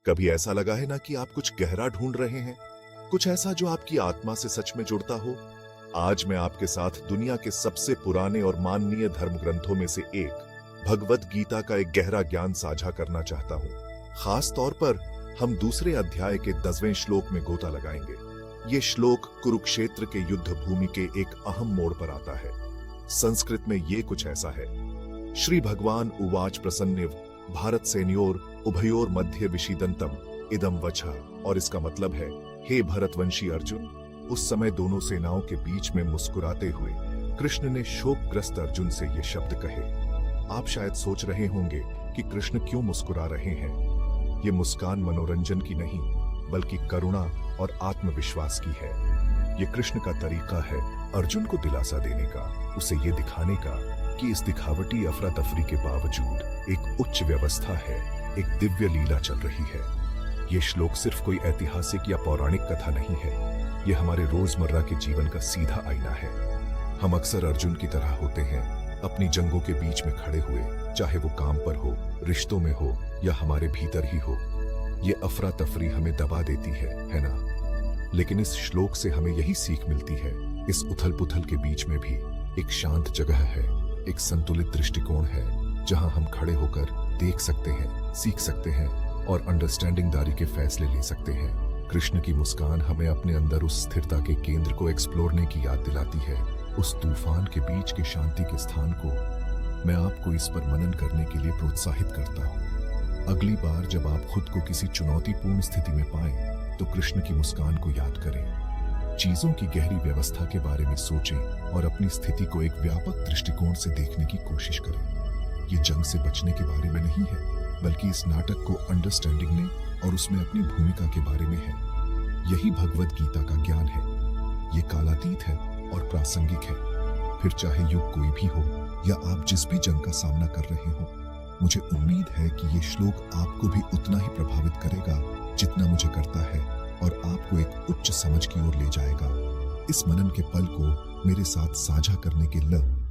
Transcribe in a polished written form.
कभी ऐसा लगा है ना कि आप कुछ गहरा ढूंढ रहे हैं, कुछ ऐसा जो आपकी आत्मा से सच में जुड़ता हो? आज मैं आपके साथ दुनिया के सबसे पुराने और माननीय धर्म ग्रंथों में से एक भगवत गीता का एक गहरा ज्ञान साझा करना चाहता हूं। खास तौर पर हम दूसरे अध्याय के 10वें श्लोक में गोता लगाएंगे। ये श्लोक कुरुक्षेत्र के युद्ध भूमि के एक अहम मोड़ पर आता है। संस्कृत में ये कुछ ऐसा है। श्री भगवान उवाच प्रसन्निव भारत सेनयोर उभयोर मध्य विषीदंतम इदम वचः। और इसका मतलब है, हे भरतवंशी अर्जुन, उस समय दोनों सेनाओं के बीच में मुस्कुराते हुए कृष्ण ने शोकग्रस्त अर्जुन से ये शब्द कहे। आप शायद सोच रहे होंगे कि कृष्ण क्यों मुस्कुरा रहे हैं। ये मुस्कान मनोरंजन की नहीं, बल्कि करुणा और आत्मविश्वास की है। ये कृष्ण का तरीका है अर्जुन को दिलासा देने का, उसे ये दिखाने का कि इस दिखावटी अफरा तफरी के बावजूद एक उच्च व्यवस्था है, एक दिव्य लीला चल रही है। ये श्लोक सिर्फ कोई ऐतिहासिक या पौराणिक कथा नहीं है, ये हमारे रोजमर्रा के जीवन का सीधा आईना है। हम अक्सर अर्जुन की तरह होते हैं, अपनी जंगों के बीच में खड़े हुए, चाहे वो काम पर हो, रिश्तों में हो या हमारे भीतर ही हो। ये अफरा तफरी हमें दबा देती है ना? लेकिन इस श्लोक से हमें यही सीख मिलती है, इस उथल पुथल के बीच में भी एक शांत जगह है, एक संतुलित दृष्टिकोण है, जहां हम खड़े होकर देख सकते हैं, सीख सकते हैं और अंडरस्टैंडिंग दारी के फैसले ले सकते हैं। कृष्ण की मुस्कान हमें अपने अंदर उस स्थिरता के केंद्र को एक्सप्लोरने की याद दिलाती है, उस तूफान के बीच के शांति के स्थान को। मैं आपको इस पर मनन करने के लिए प्रोत्साहित करता हूँ। अगली बार जब आप खुद को किसी चुनौतीपूर्ण स्थिति में पाएं, तो कृष्ण की मुस्कान को याद करें। चीजों की गहरी व्यवस्था के बारे में सोचें और अपनी स्थिति को एक व्यापक दृष्टिकोण से देखने की कोशिश करें। ये जंग से बचने के बारे में नहीं है, बल्कि इस नाटक को अंडरस्टैंडिंग ने और उसमें अपनी भूमिका के बारे में है। यही भगवत गीता का ज्ञान है। ये कालातीत है और प्रासंगिक है। फिर चाहे युग कोई भी हो या आप जिस भी जंग का सामना कर रहे हो, मुझे उम्मीद है कि ये श्लोक आपको भी उतना ही प्रभावित करेगा जितना मुझे करता है और आपको एक उच्च समझ की ओर ले जाएगा। इस मनन के पल को मेरे साथ साझा करने के लिए